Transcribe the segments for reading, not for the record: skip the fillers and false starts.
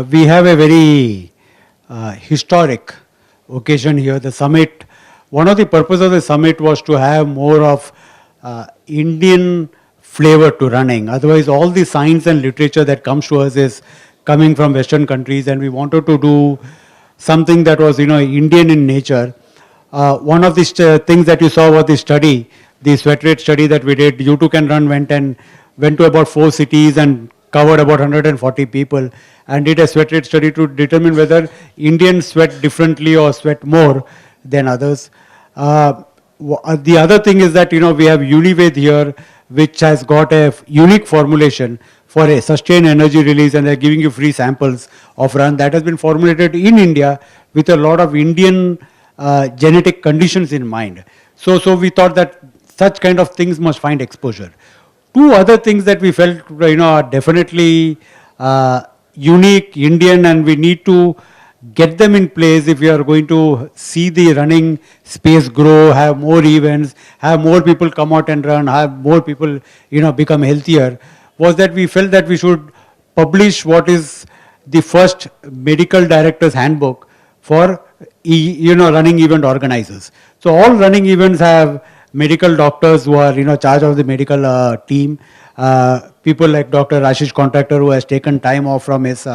We have a very historic occasion here. The summit, one of the purposes of the summit was to have more of Indian flavor to running. Otherwise, all the science and literature that comes to us is coming from Western countries, and we wanted to do something that was, Indian in nature. One of the things that you saw was the study, the sweat rate study that we did. You Too Can Run went to about 4 cities and covered about 140 people and did a sweat rate study to determine whether Indians sweat differently or sweat more than others. The other thing is that, we have Unived here, which has got a unique formulation for a sustained energy release, and they're giving you free samples of run that has been formulated in India with a lot of Indian genetic conditions in mind. So we thought that such kind of things must find exposure. Two other things that we felt, are definitely unique, Indian, and we need to get them in place if we are going to see the running space grow, have more events, have more people come out and run, have more people, become healthier, was that we felt that we should publish what is the first medical director's handbook for, running event organizers. So all running events have medical doctors who are, charge of the medical team. People like Dr. Ashish Contractor, who has taken time off from his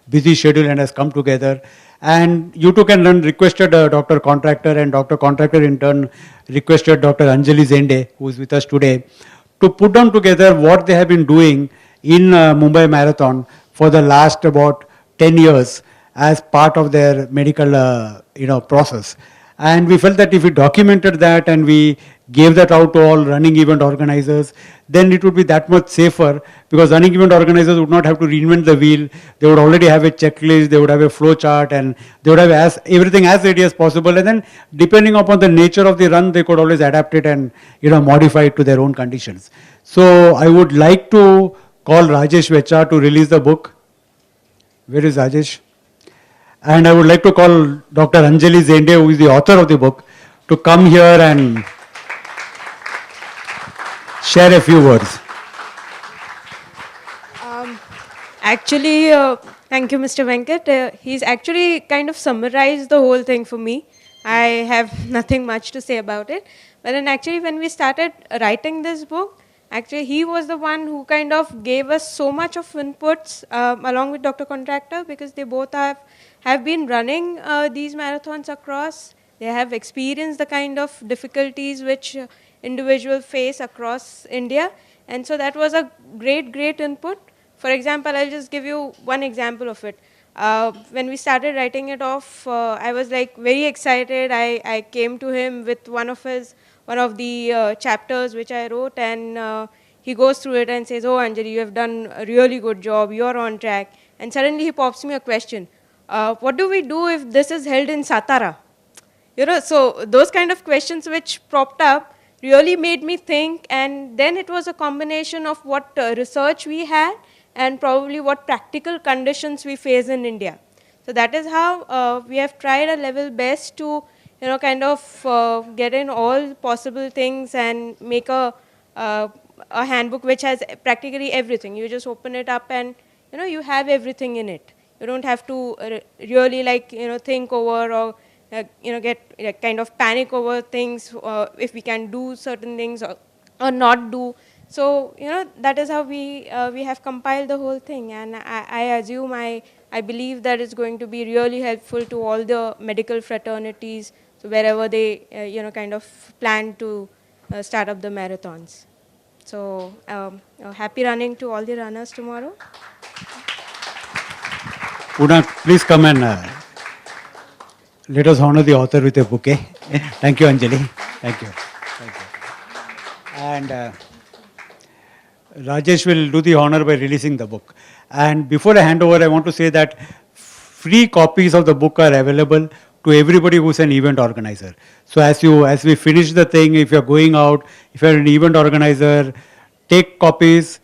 busy schedule and has come together. And You Too Can Run requested Dr. Contractor, and Dr. Contractor in turn requested Dr. Anjali Zende, who is with us today, to put down together what they have been doing in Mumbai Marathon for the last about 10 years as part of their medical, process. And we felt that if we documented that and we gave that out to all running event organizers, then it would be that much safer, because running event organizers would not have to reinvent the wheel. They would already have a checklist, they would have a flow chart, and they would have everything as ready as possible. And then depending upon the nature of the run, they could always adapt it and modify it to their own conditions. So I would like to call Rajesh Vecha to release the book. Where is Rajesh? And I would like to call Dr. Anjali Zende, who is the author of the book, to come here and share a few words. Actually, thank you, Mr. Venkat. He's actually kind of summarized the whole thing for me. I have nothing much to say about it. But then actually when we started writing this book, actually he was the one who kind of gave us so much of inputs along with Dr. Contractor, because they both have been running these marathons across. They have experienced the kind of difficulties which individuals face across India. And so that was a great input. For example, I'll just give you one example of it. When we started writing it off, I was like very excited. I came to him with one of the chapters which I wrote, and he goes through it and says, "Oh, Anjali, you have done a really good job. You're on track." And suddenly he pops me a question. What do we do if this is held in Satara? So those kind of questions which propped up really made me think, and then it was a combination of what research we had and probably what practical conditions we face in India. So that is how we have tried our level best to, kind of get in all possible things and make a handbook which has practically everything. You just open it up and, you have everything in it. You don't have to really think over or get kind of panic over things, if we can do certain things or not do. So that is how we have compiled the whole thing, and I assume I believe that it's going to be really helpful to all the medical fraternities, so wherever they kind of plan to start up the marathons. So happy running to all the runners tomorrow. Puna, please come and let us honor the author with a bouquet. Thank you, Anjali. Thank you. And Rajesh will do the honor by releasing the book. And before I hand over, I want to say that free copies of the book are available to everybody who's an event organizer. So as we finish the thing, if you're going out, if you're an event organizer, take copies,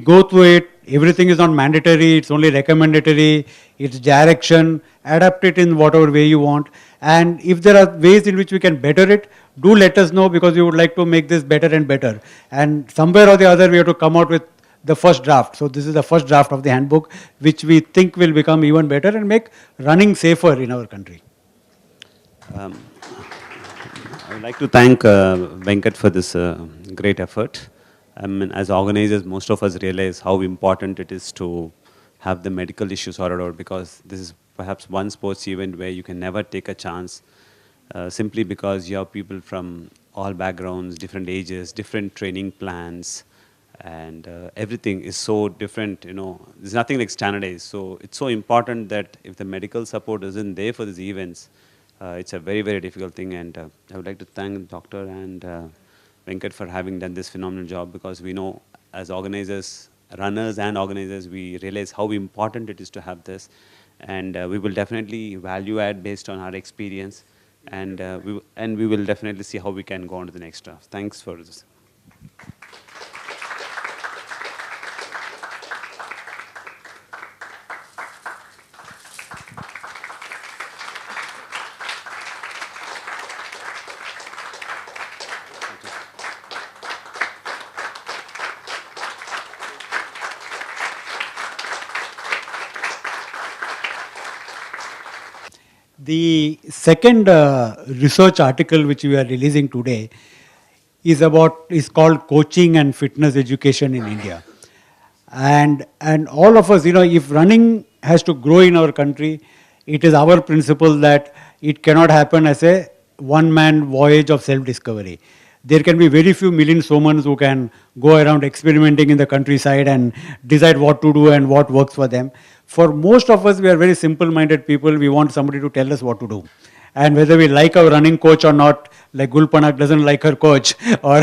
go through it. Everything is not mandatory, it's only recommendatory, it's direction, adapt it in whatever way you want. And if there are ways in which we can better it, do let us know, because we would like to make this better and better. And somewhere or the other, we have to come out with the first draft. So this is the first draft of the handbook, which we think will become even better and make running safer in our country. I would like to thank Venkat for this great effort. I mean, as organizers, most of us realize how important it is to have the medical issues sorted out, because this is perhaps one sports event where you can never take a chance simply because you have people from all backgrounds, different ages, different training plans, and everything is so different, you know, there's nothing like standardized. So it's so important that if the medical support isn't there for these events, it's a very, very difficult thing. And I would like to thank Doctor and Venkat for having done this phenomenal job, because we know as organizers, runners and organizers, we realize how important it is to have this. And we will definitely value add based on our experience. And we will definitely see how we can go on to the next draft. Thanks for this. The second research article which we are releasing today is called Coaching and Fitness Education in India. And all of us, you know, if running has to grow in our country, it is our principle that it cannot happen as a one-man voyage of self-discovery. There can be very few million humans who can go around experimenting in the countryside and decide what to do and what works for them. For most of us, we are very simple-minded people. We want somebody to tell us what to do. And whether we like our running coach or not, like Gulpanak doesn't like her coach, or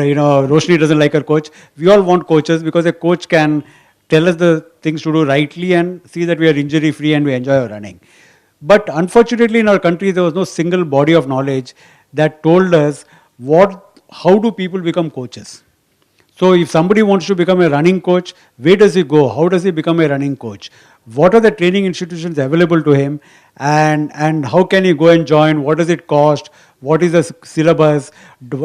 you know, Roshni doesn't like her coach, we all want coaches, because a coach can tell us the things to do rightly and see that we are injury-free and we enjoy our running. But unfortunately, in our country, there was no single body of knowledge that told us how do people become coaches. So if somebody wants to become a running coach, where does he go? How does he become a running coach? What are the training institutions available to him? And how can he go and join? What does it cost? What is the syllabus?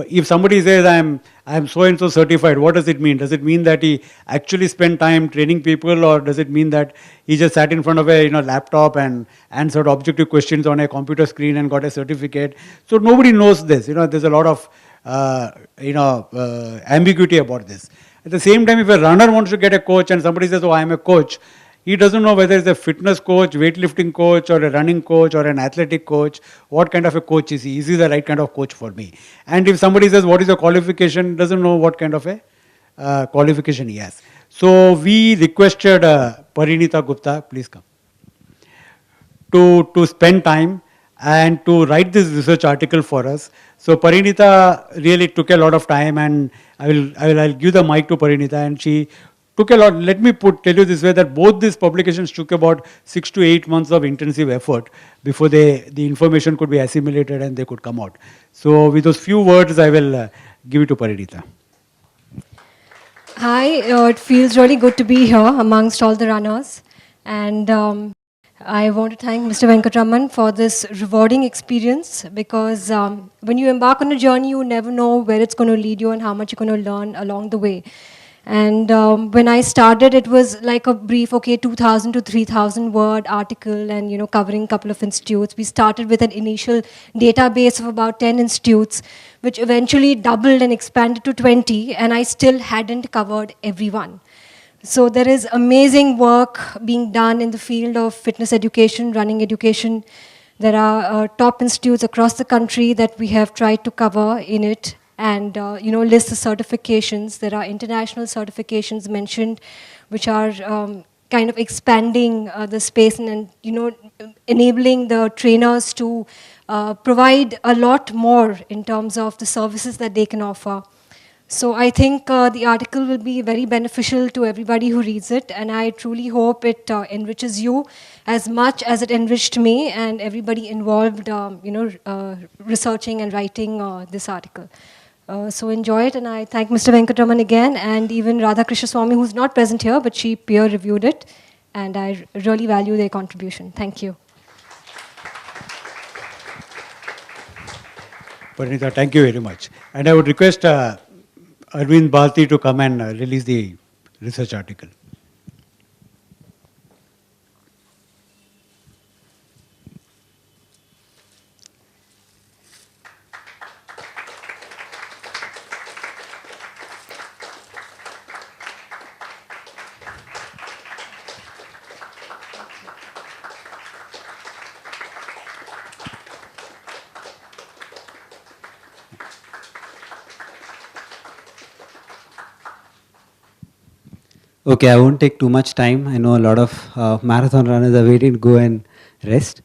If somebody says, I'm so-and-so certified, what does it mean? Does it mean that he actually spent time training people, or does it mean that he just sat in front of a laptop and answered objective questions on a computer screen and got a certificate? So nobody knows this. There's a lot of ambiguity about this. At the same time, if a runner wants to get a coach and somebody says, oh, I'm a coach, he doesn't know whether it's a fitness coach, weightlifting coach, or a running coach, or an athletic coach. What kind of a coach is he? Is he the right kind of coach for me? And if somebody says, what is the qualification, doesn't know what kind of a qualification he has. So we requested Parinita Gupta, please come, to spend time and to write this research article for us. So Parinita really took a lot of time, and I'll give the mic to Parinita, and she took a lot. Let me tell you this way, that both these publications took about 6 to 8 months of intensive effort before the information could be assimilated and they could come out. So with those few words, I will give it to Parinita. Hi, it feels really good to be here amongst all the runners, and I want to thank Mr. Venkatraman for this rewarding experience, because when you embark on a journey, you never know where it's going to lead you and how much you're going to learn along the way. And when I started, it was like a brief, 2,000 to 3,000 word article, and covering a couple of institutes. We started with an initial database of about 10 institutes, which eventually doubled and expanded to 20, and I still hadn't covered everyone. So there is amazing work being done in the field of fitness education, running education. There are top institutes across the country that we have tried to cover in it, and list the certifications. There are international certifications mentioned, which are kind of expanding the space and enabling the trainers to provide a lot more in terms of the services that they can offer. So I think the article will be very beneficial to everybody who reads it, and I truly hope it enriches you as much as it enriched me and everybody involved, researching and writing this article. So enjoy it, and I thank Mr. Venkatraman again, and even Radha Krishna Swami, who's not present here, but she peer-reviewed it, and I really value their contribution. Thank you. Parinita, thank you very much. And I would request Arvind Bharti to come and release the research article. Okay, I won't take too much time. I know a lot of marathon runners are waiting to go and rest.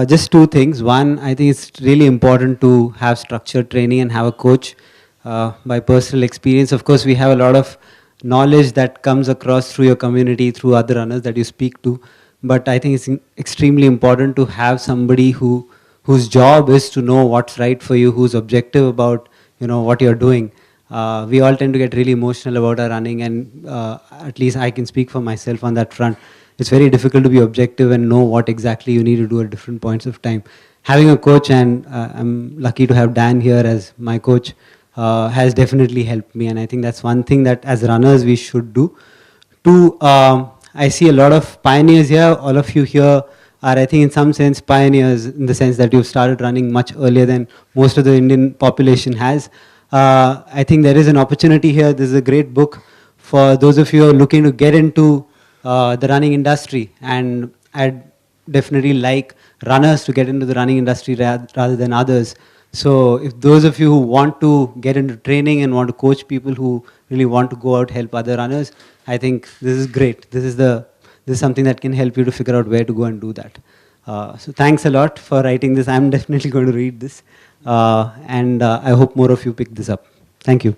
Just two things. One, I think it's really important to have structured training and have a coach. By personal experience, of course, we have a lot of knowledge that comes across through your community, through other runners that you speak to. But I think it's extremely important to have somebody whose job is to know what's right for you, who's objective about what you're doing. We all tend to get really emotional about our running, and at least I can speak for myself on that front. It's very difficult to be objective and know what exactly you need to do at different points of time. Having a coach, and I'm lucky to have Dan here as my coach, has definitely helped me, and I think that's one thing that as runners we should do. Two, I see a lot of pioneers here. All of you here are, I think, in some sense pioneers in the sense that you've started running much earlier than most of the Indian population has. I think there is an opportunity here. This is a great book for those of you who are looking to get into the running industry, and I'd definitely like runners to get into the running industry rather than others. So if those of you who want to get into training and want to coach people who really want to go out help other runners, I think this is great. This is something that can help you to figure out where to go and do that. So thanks a lot for writing this. I'm definitely going to read this. And I hope more of you pick this up. Thank you.